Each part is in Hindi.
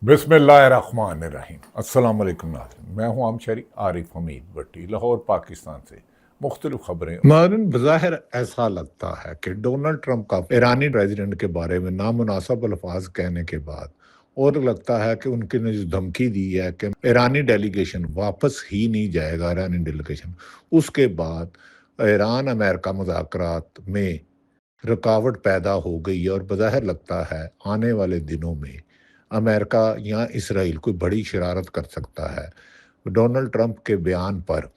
बिस्मिल्लाहिर्रहमानिर्रहीम। अस्सलाम वालेकुम नाज़रीन, मैं हूँ आमशरी आरिफ हमीद भट्टी, लाहौर पाकिस्तान से मुख्तलिफ खबरें। नाज़रीन, बज़ाहिर ऐसा लगता है कि डोनाल्ड ट्रंप का ईरानी प्रेसिडेंट के बारे में नामुनासिब अल्फाज कहने के बाद और लगता है कि उनकी ने जो धमकी दी है कि ईरानी डेलीगेशन वापस ही नहीं जाएगा, ईरानी डेलीगेशन, उसके बाद ईरान अमेरिका मुज़ाकरात में रुकावट पैदा हो गई है और बज़ाहिर लगता है आने वाले दिनों में अमेरिका या इसराइल कोई बड़ी शरारत कर सकता है। डोनाल्ड ट्रंप के बयान पर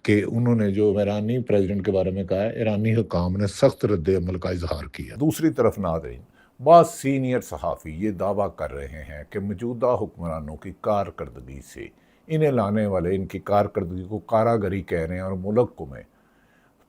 कि उन्होंने जो ईरानी प्रेसिडेंट के बारे में कहा है, ईरानी हुकाम ने सख्त रद्द-ए-अमल का इजहार किया। दूसरी तरफ नाज़रीन, बाद सीनियर सहाफ़ी ये दावा कर रहे हैं कि मौजूदा हुक्मरानों की कारकर्दगी से इन्हें लाने वाले इनकी कारकर्दगी को कारागरी कह रहे हैं और मुल्क को में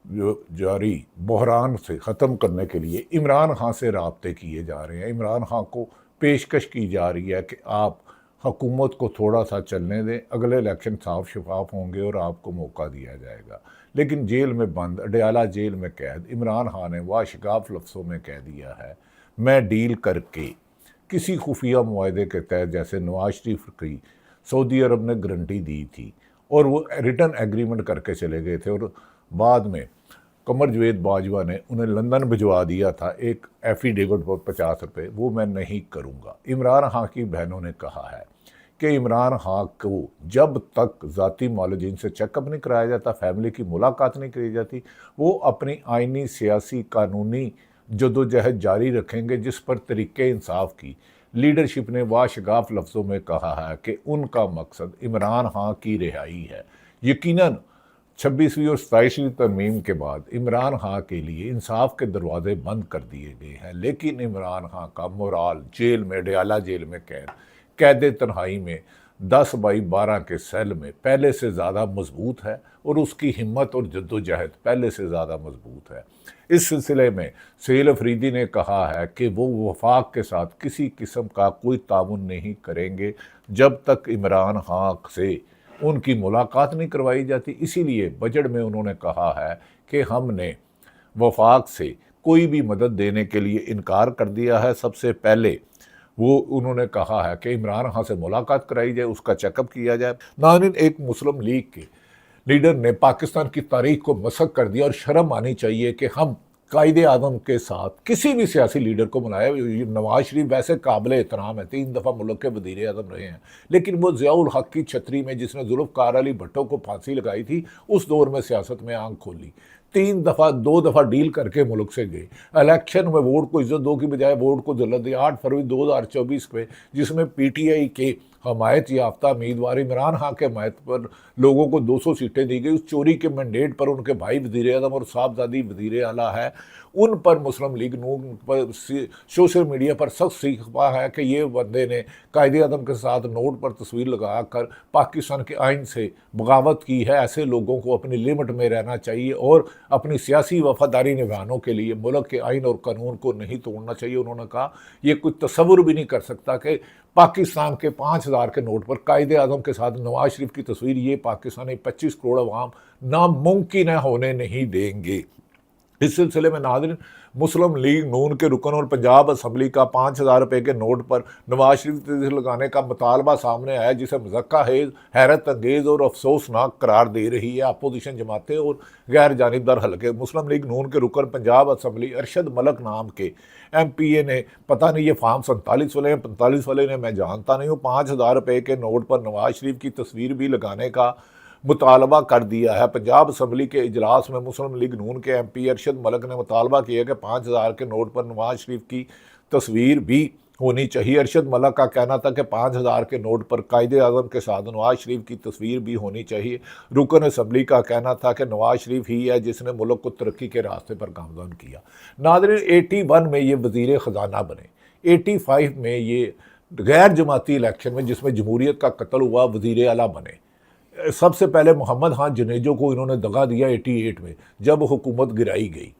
जो जारी बहरान से ख़त्म करने के लिए इमरान खान से राब्ते किए जा रहे हैं। इमरान खान को पेशकश की जा रही है कि आप हुकूमत को थोड़ा सा चलने दें, अगले इलेक्शन साफ शफाफ होंगे और आपको मौका दिया जाएगा। लेकिन जेल में बंद, अडयाला जेल में कैद इमरान खान ने वाशगाफ लफ्ज़ों में कह दिया है, मैं डील करके किसी खुफिया मुआहदे के तहत, जैसे नवाज शरीफ की सऊदी अरब ने गारंटी दी थी और वो रिटर्न एग्रीमेंट करके चले गए थे और बाद में कमर जवेद बाजवा ने उन्हें लंदन भिजवा दिया था एक एफिडेविट पर 50 रुपये, वो मैं नहीं करूँगा। इमरान खान की बहनों ने कहा है कि इमरान खान को जब तक ज़ाती मालूम से चेकअप नहीं कराया जाता, फैमिली की मुलाकात नहीं करी जाती, वो अपनी आइनी, सियासी, कानूनी जदोजहद जारी रखेंगे, जिस पर तरीक़े इंसाफ की लीडरशिप ने वाशगाफ लफ्ज़ों में कहा है कि उनका मकसद इमरान खान की रिहाई है। यकीनन 26वीं और 27वीं तरमीम के बाद इमरान खान के लिए इंसाफ के दरवाजे बंद कर दिए गए हैं, लेकिन इमरान खान का मोराल जेल में, अडयाला जेल में कैद तन्हाई में 10 बाई 12 के सेल में पहले से ज़्यादा मजबूत है और उसकी हिम्मत और जद्दोजहद पहले से ज़्यादा मजबूत है। इस सिलसिले में सुहेल अफरीदी ने कहा है कि वो वफाक के साथ किसी किस्म का कोई ताउन नहीं करेंगे जब तक इमरान खान से उनकी मुलाकात नहीं करवाई जाती। इसीलिए बजट में उन्होंने कहा है कि हमने वफाक से कोई भी मदद देने के लिए इनकार कर दिया है। सबसे पहले वो उन्होंने कहा है कि इमरान खान से मुलाकात कराई जाए, उसका चेकअप किया जाए। नाज़रीन, एक मुस्लिम लीग के लीडर ने पाकिस्तान की तारीख को मसक कर दिया और शर्म आनी चाहिए कि हम कायदे आज़म के साथ किसी भी सियासी लीडर को बुलाया। नवाज शरीफ वैसे काबिल एहतराम है, 3 दफ़ा मुल्क के वज़ीर आज़म रहे हैं, लेकिन वो ज़ियाउल हक की छतरी में जिसने जुल्फ़कार अली भुट्टो को फांसी लगाई थी, उस दौर में सियासत में आंख खोली। 2 दफ़ा डील करके मुल्क से गए। इलेक्शन में वोट को इज्जत दो की बजाय वोट को ज़िल्लत दी। 8 फरवरी 2024 में जिसमें PTI के हमायत याफ्ता उम्मीदवार इमरान खान के हमायत पर लोगों को 200 सीटें दी गई। उस चोरी के मैंडेट पर उनके भाई वज़ीर आज़म और साहबजादी वज़ीर आला है, उन पर मुस्लिम लीग नून पर सोशल मीडिया पर सख्त सीखा है कि ये बंदे ने कायदे आज़म के साथ नोट पर तस्वीर लगा कर पाकिस्तान के आइन से बगावत की है। ऐसे लोगों को अपनी लिमिट में रहना चाहिए और अपनी सियासी वफादारी निभाने के लिए मुल्क के आइन और कानून को नहीं तोड़ना चाहिए। उन्होंने कहा ये कोई तसव्वुर भी नहीं कर सकता कि पाकिस्तान के 5000 के नोट पर कायदे आज़म के साथ नवाज शरीफ की तस्वीर, ये पाकिस्तानी 25 करोड़ अवाम नामुमकिन है, होने नहीं देंगे। इस सिलसिले में नाज़रीन, मुस्लिम लीग नून के रुकन और पंजाब असम्बली का 5000 रुपये के नोट पर नवाज शरीफ तस्वीर लगाने का मुतालबा सामने आया, जिसे मज़क्का हैरत अंगेज़ और अफसोसनाक करार दे रही है अपोजिशन जमातें और गैर जानिबदार हल्के। मुस्लिम लीग नून के रुकन पंजाब असम्बली अरशद मलक नाम के MPA ने, पता नहीं ये फार्म 47 वाले हैं 45 वाले ने, मैं जानता नहीं हूँ, 5000 रुपये के नोट पर नवाज शरीफ की तस्वीर भी लगाने का मुतालबा कर दिया है। पंजाब असम्बली के इजलास में मुस्लिम लीग नून के MP अरशद मलक ने मुतालबा किया कि 5000 के नोट पर नवाज शरीफ की तस्वीर भी होनी चाहिए। अरशद मलक का कहना था कि 5000 के नोट पर कायदे आज़म के साथ नवाज शरीफ की तस्वीर भी होनी चाहिए। रुकन असम्बली का कहना था कि नवाज शरीफ ही है जिसने मुल्क को तरक्की के रास्ते पर गामज़न किया। नाज़रीन, 81 में ये वज़ीर ख़जाना बने, 85 में ये गैर जमाती इलेक्शन में जिसमें जमहूरियत का कत्ल हुआ वज़ीर आला बने। सबसे पहले मोहम्मद खान जनेजो को इन्होंने दगा दिया 88 में जब हुकूमत गिराई गई।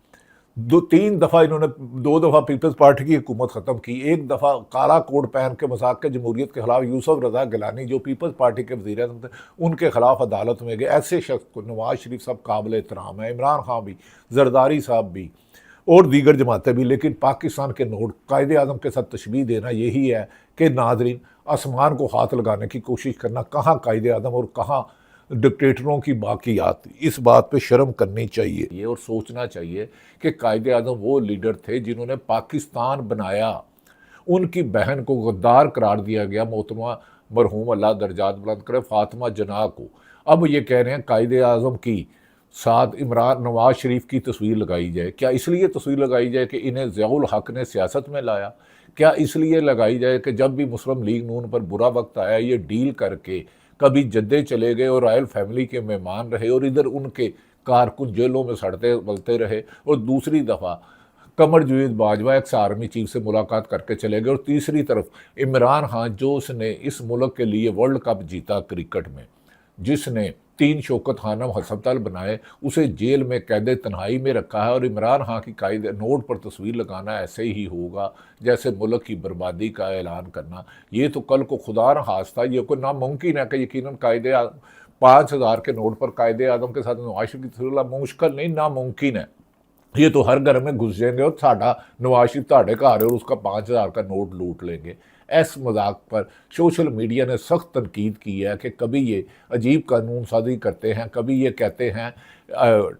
2-3 दफ़ा इन्होंने 2 दफ़ा पीपल्स पार्टी की हुकूमत ख़त्म की, 1 दफ़ा काला कोट पहन के मजाक के जमहूरियत के खिलाफ यूसुफ रज़ा गिलानी जो पीपल्स पार्टी के वज़ीर आज़म थे उनके खिलाफ अदालत में गए। ऐसे शख्स को नवाज शरीफ साहब काबिल एहतराम है, इमरान खान भी, जरदारी साहब भी, और दीगर जमातें भी। लेकिन पाकिस्तान के नोट कायदे आज़म के साथ तशबीह देना यही है कि नाजरीन, आसमान को हाथ लगाने की कोशिश करना, कहाँ कायदे आज़म और कहाँ डिक्टेटरों की बाकियात। इस बात पे शर्म करनी चाहिए और सोचना चाहिए कि कायदे आज़म वो लीडर थे जिन्होंने पाकिस्तान बनाया। उनकी बहन को गद्दार करार दिया गया, मोहतरमा मरहूम अल्लाह दर्जात बुलंद करे फातिमा जना को। अब ये कह रहे हैं कायदे आज़म की साथ इमरान नवाज शरीफ की तस्वीर लगाई जाए। क्या इसलिए तस्वीर लगाई जाए कि इन्हें ज़ियाउल हक ने सियासत में लाया? क्या इसलिए लगाई जाए कि जब भी मुस्लिम लीग नून पर बुरा वक्त आया, ये डील करके कभी जद्दे चले गए और रॉयल फैमिली के मेहमान रहे और इधर उनके कारकुन जेलों में सड़ते बलते रहे, और दूसरी दफ़ा कमर Javed Bajwa ex army chief से मुलाकात करके चले गए, और तीसरी तरफ इमरान खान जो उसने इस मुल्क के लिए वर्ल्ड कप जीता क्रिकेट में, जिसने 3 शौकत खानम हस्पताल बनाए, उसे जेल में कैद तन्हाई में रखा है। और इमरान खान की कायदे नोट पर तस्वीर लगाना ऐसे ही होगा जैसे मुल्क की बर्बादी का ऐलान करना। ये तो कल को खुदा न खास्ता ये कोई नामुमकिन है कि यकीनन कायदे 5,000 के नोट पर कायदे आज़म के साथ नवाज शरीफ की तस्वीर मुश्किल नहीं, नामुमकिन है। ये तो हर घर में घुस जाएंगे और साडा नवाज शरीफ ताड़े घर और उसका 5,000 का नोट लूट लेंगे। इस मजाक पर सोशल मीडिया ने सख्त तनकीद की है कि कभी ये अजीब कानून साजी करते हैं, कभी ये कहते हैं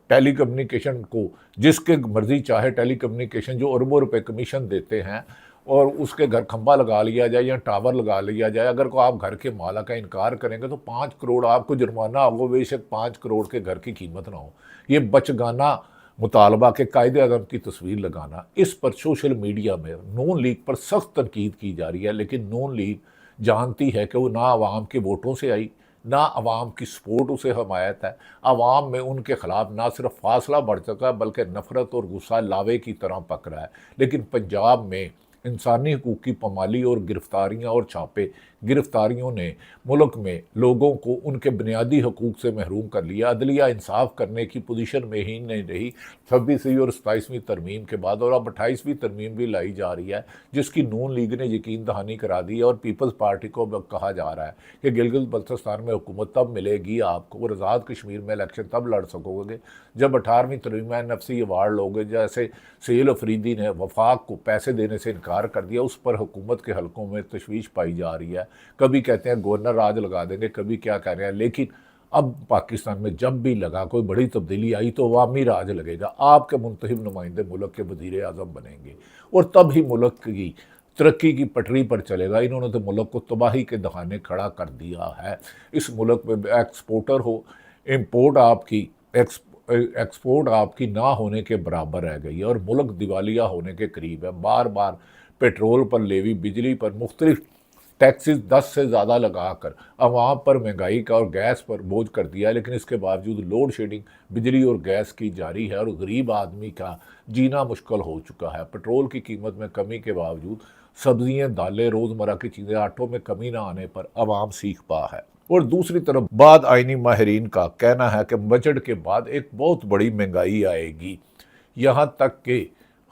टेली कम्युनिकेशन को जिसके मर्जी चाहे टेली कम्युनिकेशन जो अरबों रुपए कमीशन देते हैं और उसके घर खंबा लगा लिया जाए या टावर लगा लिया जाए। अगर को आप घर के मालिक का इनकार करेंगे तो 5 करोड़ आपको जुर्माना होगा, बेशक 5 करोड़ के घर की कीमत ना हो। ये बचगाना मुतालबा के कायदे आज़म की तस्वीर लगाना, इस पर सोशल मीडिया में नून लीग पर सख्त तनकीद की जा रही है। लेकिन नून लीग जानती है कि वो ना आवाम के वोटों से आई, ना आवाम की सपोर्ट उसे हमायत है। आवाम में उनके खिलाफ ना सिर्फ फासला बढ़ चुका है बल्कि नफरत और गुस्सा लावे की तरह पक रहा है। लेकिन पंजाब में इंसानी हकूक़ की पामाली और गिरफ्तारियाँ और छापे गिरफ्तारियों ने मुल्क में लोगों को उनके बुनियादी हकूक़ से महरूम कर लिया। अदलिया इंसाफ करने की पोजीशन में ही नहीं रही 26वीं और 27वीं तरमीम के बाद, और अब 28वीं तरमीम भी लाई जा रही है जिसकी नून लीग ने यकीन दहानी करा दी है। और पीपल्स पार्टी को अब कहा जा रहा है कि गिलगित बल्तिस्तान में हुकूमत तब मिलेगी आपको और आज़ाद कश्मीर में इलेक्शन तब लड़ सकोगे जब 18वीं तरमीम NFC अवार्ड लोगे। जैसे सैयद अफरीदी ने वफाक को पैसे देने से इनकार कर दिया, उस पर हुकूमत के हलकों में तशवीश पाई जा रही है। कभी कहते हैं गवर्नर राज लगा देंगे, कभी क्या कह रहे हैं। लेकिन अब पाकिस्तान में जब भी लगा कोई बड़ी तब्दीली आई तो अवामी राज लगेगा, आपके मुंतखब नुमाइंदे मुल्क के वज़ीर आज़म बनेंगे और तब ही मुल्क की तरक्की की पटरी पर चलेगा। इन्होंने तो मुल्क को तबाही के दहाने खड़ा कर दिया है। इस मुल्क में एक्सपोर्टर हो, इम्पोर्ट आपकी एक्सपोर्ट आपकी ना होने के बराबर रह गई है और मुल्क दिवालिया होने के करीब है। बार बार पेट्रोल पर लेवी, बिजली पर मुख्तलिफ टैक्सेस 10 से ज़्यादा लगाकर आवाम पर महंगाई का और गैस पर बोझ कर दिया है। लेकिन इसके बावजूद लोड शेडिंग बिजली और गैस की जारी है और गरीब आदमी का जीना मुश्किल हो चुका है। पेट्रोल की कीमत में कमी के बावजूद सब्जियाँ, दालें, रोज़मर्रा की चीज़ें, आटों में कमी ना आने पर आवाम सीख पा है। और दूसरी तरफ बाद आइनी माहिरीन का कहना है कि बजट के बाद एक बहुत बड़ी महंगाई आएगी। यहाँ तक कि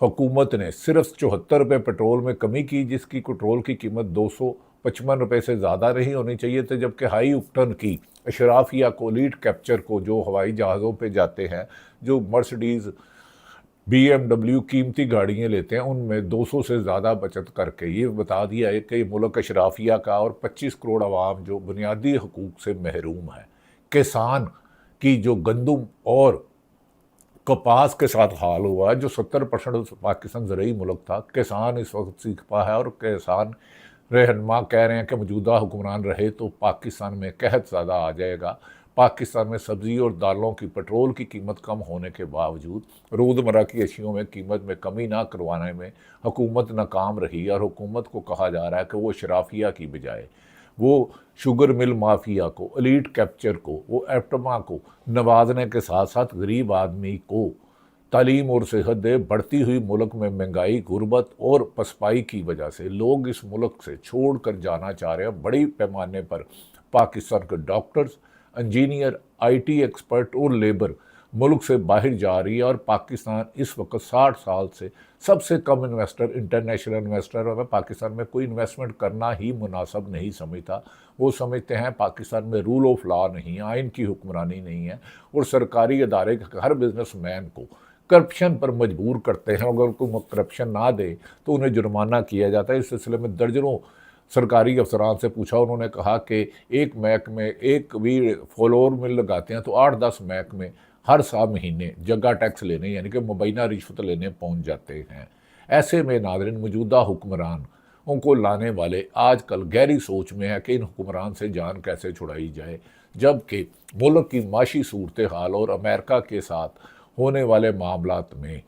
हुकूमत ने सिर्फ 74 रुपये पेट्रोल में कमी की, जिसकी पेट्रोल की कीमत 255 रुपये से ज़्यादा नहीं होनी चाहिए थी। जबकि हाई ऑक्टेन की अशराफिया को, लीड कैप्चर को, जो हवाई जहाज़ों पे जाते हैं, जो मर्सिडीज़ BMW कीमती गाड़ियाँ लेते हैं, उनमें 200 से ज़्यादा बचत करके ये बता दिया है कि मुल्क अशराफिया का और 25 करोड़ आवाम जो बुनियादी हकूक़ से महरूम है। किसान की जो गंदम और कपास के साथ हाल हुआ है, जो 70% पाकिस्तान ज़रूरी मुल्क था, किसान इस वक्त सीख पा है और किसान रहनुमा कह रहे हैं कि मौजूदा हुक्मरान रहे तो पाकिस्तान में कहत ज़्यादा आ जाएगा। पाकिस्तान में सब्ज़ी और दालों की, पेट्रोल की कीमत कम होने के बावजूद रोज़मर्रा की अशियों में कीमत में कमी ना करवाने में हुकूमत नाकाम रही और हुकूमत को कहा जा रहा है कि वो शराफिया की बजाय वो शुगर मिल माफिया को, एलीट कैप्चर को, वो एप्टमा को नवाजने के साथ साथ गरीब आदमी को तालीम और सेहत दे। बढ़ती हुई मुल्क में महंगाई, गुर्बत और पसपाई की वजह से लोग इस मुल्क से छोड़ कर जाना चाह रहे हैं। बड़ी पैमाने पर पाकिस्तान के डॉक्टर्स, इंजीनियर, IT एक्सपर्ट और लेबर मुल्क से बाहर जा रही है और पाकिस्तान इस वक्त 60 साल से सबसे कम इन्वेस्टर, इंटरनेशनल इन्वेस्टर, और पाकिस्तान में कोई इन्वेस्टमेंट करना ही मुनासिब नहीं समझता। वो समझते हैं पाकिस्तान में रूल ऑफ लॉ नहीं है, आइन की हुक्मरानी नहीं है और सरकारी अदारे हर बिजनेसमैन को करप्शन पर मजबूर करते हैं। अगर कोई करप्शन ना दे तो उन्हें जुर्माना किया जाता है। इस सिलसिले में दर्जनों सरकारी अफसरान से पूछा, उन्होंने कहा कि एक महकमे एक भी फ्लोर मिल लगाते हैं तो 8-10 महकमे हर 7 महीने जगह टैक्स लेने यानी कि मुबैना रिश्वत लेने पहुंच जाते हैं। ऐसे में नाज़रीन, मौजूदा हुक्मरान उनको लाने वाले आजकल गहरी सोच में है कि इन हुक्मरान से जान कैसे छुड़ाई जाए, जबकि मुल्क की माशी सूरत हाल और अमेरिका के साथ होने वाले मामलात में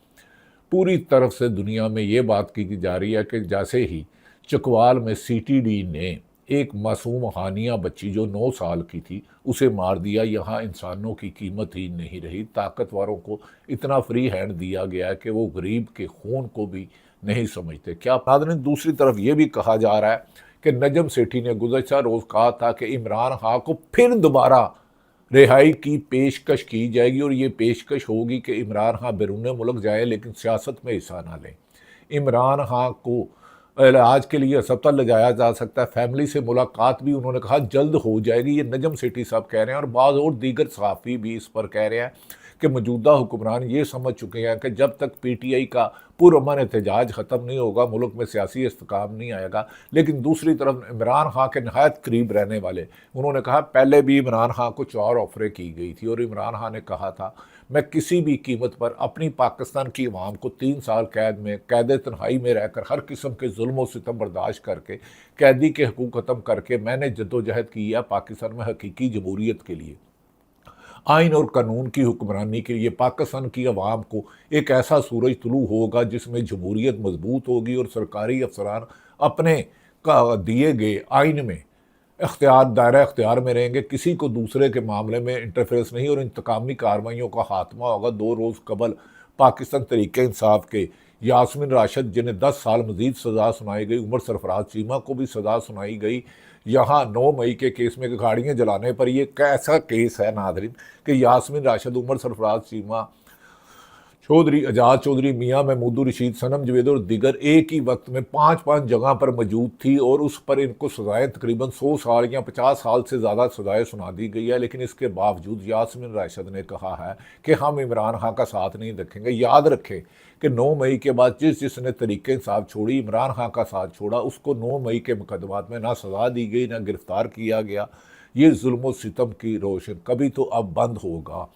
पूरी तरफ से दुनिया में ये बात की जा रही है कि जैसे ही चकवाल में सीटीडी ने एक मासूम हानिया बच्ची जो 9 साल की थी उसे मार दिया, यहाँ इंसानों की कीमत ही नहीं रही। ताकतवरों को इतना फ्री हैंड दिया गया है कि वो गरीब के खून को भी नहीं समझते। क्या नाज़रीन, दूसरी तरफ ये भी कहा जा रहा है कि नजम सेठी ने गुज़श्ता रोज़ कहा था कि इमरान खान को फिर दोबारा रिहाई की पेशकश की जाएगी और ये पेशकश होगी कि इमरान खान बैरून मुल्क जाए लेकिन सियासत में हिस्सा ना लें। इमरान खान को इलाज के लिए अस्पताल ले जाया जा सकता है। फैमिली से मुलाकात भी उन्होंने कहा जल्द हो जाएगी। ये नजम सेठी साहब कह रहे हैं और बाज़ और दीगर सहाफ़ी भी इस पर कह रहे हैं कि मौजूदा हुक्मरान ये समझ चुके हैं कि जब तक PTI का पुरअमन एहतजाज ख़त्म नहीं होगा मुल्क में सियासी इस्तेकाम नहीं आएगा। लेकिन दूसरी तरफ इमरान खान के नहायत करीब रहने वाले उन्होंने कहा, पहले भी इमरान खान को 4 ऑफरें की गई थी और इमरान खान ने कहा था मैं किसी भी कीमत पर अपनी पाकिस्तान की अवाम को 3 साल कैद में कैद तन्हाई में रहकर हर किस्म के जुल्म और सितम बर्दाश्त करके कैदी के हकूक़ ख़त्म करके मैंने जद्दोजहद की है पाकिस्तान में हकीकी जमहूरियत के लिए, आइन और कानून की हुक्मरानी के लिए। पाकिस्तान की अवाम को एक ऐसा सूरज तुलू होगा जिसमें जमहूरियत मजबूत होगी और सरकारी अफसरान अपने दिए गए आइन में दायरा इख्तियार में रहेंगे। किसी को दूसरे के मामले में इंटरफेरेंस नहीं और इंतकामी कार्रवाइयों का खात्मा होगा। 2 रोज़ कबल पाकिस्तान तहरीक इंसाफ के यास्मीन राशिद जिन्हें 10 साल मजीद सज़ा सुनाई गई, उमर सरफराज चीमा को भी सज़ा सुनाई गई। यहाँ 9 मई के केस में गाड़ियाँ जलाने पर यह कैसा केस है नाज़रीन कि यास्मीन राशिद, उमर सरफराज चीमा, चौधरी आज़ाद चौधरी, मियाँ महमूद रशीद, सनम जवेद और दिगर एक ही वक्त में 5-5 जगह पर मौजूद थी और उस पर इनको सज़ाएँ तकरीबन 100 साल या 50 साल से ज़्यादा सज़ाएँ सुना दी गई है। लेकिन इसके बावजूद यास्मीन राशिद ने कहा है कि हम इमरान खान का साथ नहीं रखेंगे। याद रखें कि 9 मई के बाद जिसने तहरीक इंसाफ छोड़ी, इमरान खान का साथ छोड़ा, उसको 9 मई के मुकदमात में ना सज़ा दी गई ना गिरफ्तार किया गया। ये जुल्म सितम की रोशन कभी तो अब बंद होगा।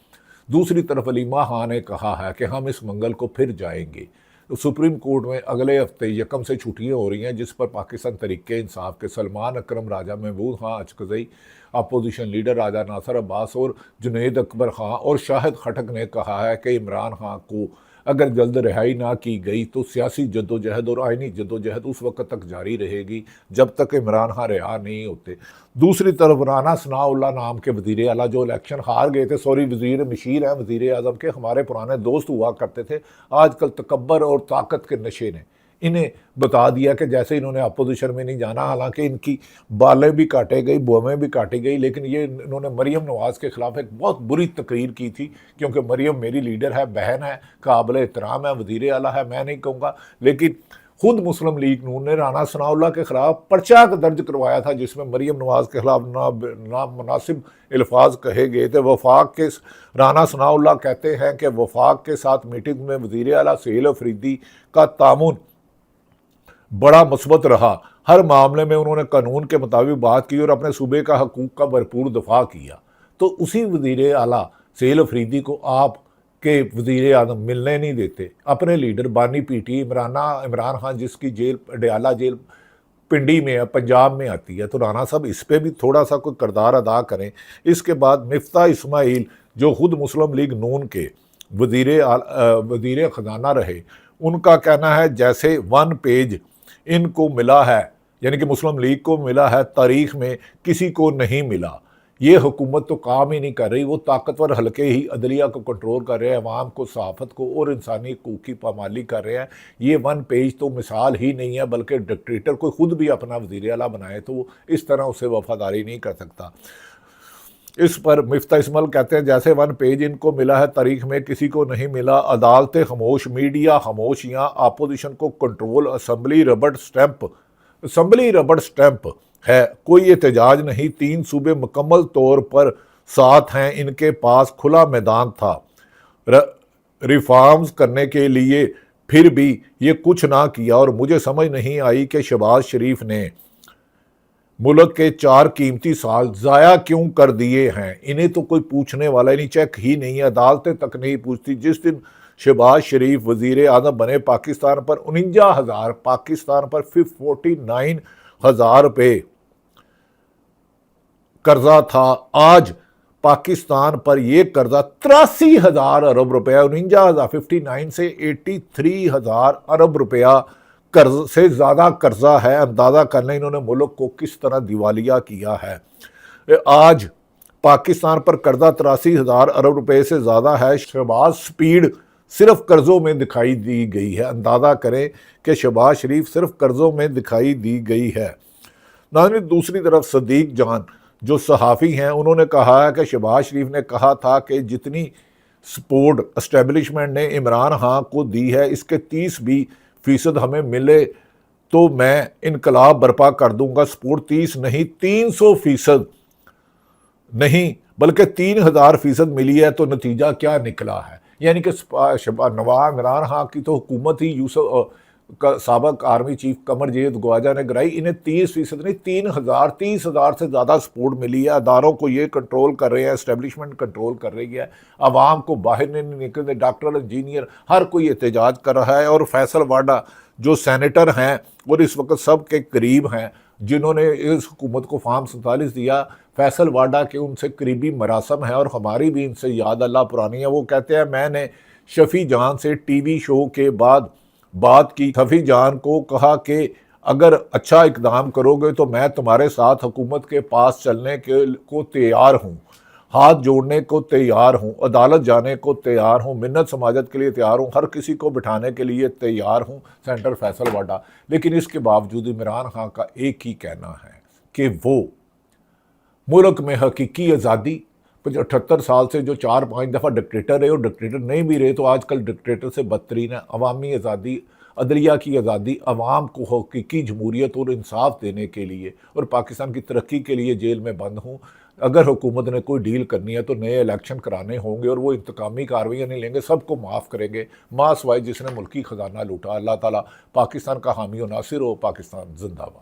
दूसरी तरफ अलीमा खान ने कहा है कि हम इस मंगल को फिर जाएंगे। तो सुप्रीम कोर्ट में अगले हफ्ते 1 से छुट्टियाँ हो रही हैं जिस पर पाकिस्तान तहरीक इंसाफ के सलमान अकरम, राजा महमूद खान अचकज़ई, अपोजिशन लीडर राजा नासर अब्बास और जुनैद अकबर खान और शाहिद खटक ने कहा है कि इमरान खान को अगर जल्द रिहाई ना की गई तो सियासी जद्दोजहद और आइनी जद्दोजहद उस वक्त तक जारी रहेगी जब तक इमरान खान रिहा नहीं होते। दूसरी तरफ राना सनाउल्लाह नाम के वज़ीर आला जो इलेक्शन हार गए थे, वज़ीर मशीर हैं वज़ीर आज़म के, हमारे पुराने दोस्त हुआ करते थे, आजकल तकब्बर और ताकत के नशे ने इन्हें बता दिया कि जैसे इन्होंने अपोजिशन में नहीं जाना। हालांकि इनकी बालें भी काटे गई, बुआमें भी काटी गई, लेकिन ये इन्होंने मरीम नवाज़ के ख़िलाफ़ एक बहुत बुरी तकरीर की थी क्योंकि मरीम मेरी लीडर है, बहन है, काबिल एहतराम है, वज़ीर आला है, मैं नहीं कहूँगा। लेकिन खुद मुस्लिम लीग नून ने राना सनाउल्लाह के ख़िलाफ़ पर्चा दर्ज करवाया था जिसमें मरीम नवाज़ के ख़िलाफ़ नामुनासिब अल्फाज कहे गए थे। वफाक के राना सनाउल्लाह कहते हैं कि वफाक के साथ मीटिंग में वज़ीर आला सुहेल अफरीदी का तामुन बड़ा मुस्बत रहा। हर मामले में उन्होंने कानून के मुताबिक बात की और अपने सूबे का हकूक़ का भरपूर दफा किया। तो उसी वज़ीर आला सुहेल अफरीदी को आप के वज़ीर आज़म मिलने नहीं देते। अपने लीडर बानी पीटी इमरान खान जिसकी जेल अडयाला जेल पिंडी में है, पंजाब में आती है, तो राना साहब इस पर भी थोड़ा सा कोई किरदार अदा करें। इसके बाद मिफ्ता इस्माइल जो खुद मुस्लिम लीग नून के वज़ीर ख़जाना रहे, उनका कहना है जैसे 1 पेज इनको मिला है, यानी कि मुस्लिम लीग को मिला है, तारीख़ में किसी को नहीं मिला। ये हुकूमत तो काम ही नहीं कर रही, वो ताकतवर हल्के ही अदलिया को कंट्रोल कर रहे हैं, अवाम को, सहाफ़त को और इंसानी हकूक़ की पामाली कर रहे हैं। ये 1 पेज तो मिसाल ही नहीं है, बल्कि डिक्टेटर को खुद भी अपना वज़ीर आला बनाए तो वो इस तरह उसे वफादारी नहीं कर सकता। इस पर मिफ्ता इस्माइल कहते हैं जैसे 1 पेज इनको मिला है, तारीख में किसी को नहीं मिला। अदालतें खामोश, मीडिया खामोश, यहाँ अपोजिशन को कंट्रोल, असम्बली रबड़ स्टैंप है, कोई एहतजाज नहीं। 3 सूबे मुकम्मल तौर पर साथ हैं, इनके पास खुला मैदान था। रिफॉर्म्स करने के लिए फिर भी ये कुछ ना किया। और मुझे समझ नहीं आई कि शहबाज शरीफ ने मुल्क के 4 कीमती साल ज़ाया क्यों कर दिए हैं। इन्हें तो कोई पूछने वाला नहीं, चेक ही नहीं है, अदालतें तक नहीं पूछती। जिस दिन शहबाज शरीफ वजीर आज़म बने, पाकिस्तान पर 49,000, पाकिस्तान पर 49,000 रुपये कर्जा था। आज पाकिस्तान पर यह कर्जा 83,000 अरब रुपया, 49,000 59 से 83,000 अरब रुपया कर्ज से ज़्यादा कर्जा है। अंदाज़ा कर लें इन्होंने मुल्क को किस तरह दिवालिया किया है। आज पाकिस्तान पर कर्जा 83,000 अरब रुपए से ज़्यादा है। शहबाज स्पीड सिर्फ कर्जों में दिखाई दी गई है। अंदाज़ा करें कि शहबाज शरीफ सिर्फ कर्जों में दिखाई दी गई है। नाज़रीन, दूसरी तरफ सदीक जान जो सहाफ़ी हैं, उन्होंने कहा है कि शहबाज शरीफ ने कहा था कि जितनी सपोर्ट एस्टेब्लिशमेंट ने इमरान खान को दी है, इसके 30% हमें मिले तो मैं इनकलाब बर्पा कर दूंगा। सपोर्ट 30 नहीं, 300% नहीं बल्कि 3,000% मिली है। तो नतीजा क्या निकला है, यानी कि नवाब इमरान खान की तो हुकूमत ही यूसुफ साबक आर्मी चीफ कमर जेद ख्वाजा ने गिराई। इन्हें 30% नहीं, 30,000 से ज़्यादा सपोर्ट मिली है। अदारों को ये कंट्रोल कर रहे हैं, एस्टेब्लिशमेंट कंट्रोल कर रही है, आवाम को बाहर नहीं निकलते। डॉक्टर, इंजीनियर, हर कोई एहतजाज कर रहा है। और फैसल वाडा जो सेनेटर हैं और इस वक्त सब के करीब हैं, जिन्होंने इस हुकूमत को फार्म 47 दिया, फैसल वाडा के उनसे करीबी मरासम है और हमारी भी इनसे याद अल्लाह पुरानी है। वो कहते हैं मैंने शफी जान से टीवी शो के बाद बात की, शफी जान को कहा कि अगर अच्छा इकदाम करोगे तो मैं तुम्हारे साथ हुकूमत के पास चलने को तैयार हूँ, हाथ जोड़ने को तैयार हूँ, अदालत जाने को तैयार हूँ, मिन्नत समाजत के लिए तैयार हूँ, हर किसी को बिठाने के लिए तैयार हूँ, सेंटर फैसल वाडा। लेकिन इसके बावजूद इमरान खान का एक ही कहना है कि वो मुल्क में हकीकी आज़ादी, 78 साल से जो 4-5 दफ़ा डिक्टेटर है और डिक्टेटर नहीं भी रहे तो आजकल डिक्टेटर से बदतरीन है। अवामी आज़ादी, अदलिया की आज़ादी, अवाम को हकीकी जमहूरियत और इंसाफ देने के लिए और पाकिस्तान की तरक्की के लिए जेल में बंद हूँ। अगर हुकूमत ने कोई डील करनी है तो नए इलेक्शन कराने होंगे और वो इंतकामी कार्रवाइयाँ नहीं लेंगे, सबको माफ़ करेंगे, माँ सवाए जिसने मुल्की ख़जाना लूटा। अल्लाह ताला पाकिस्तान का हामी और नासिर हो। पाकिस्तान जिंदाबाद।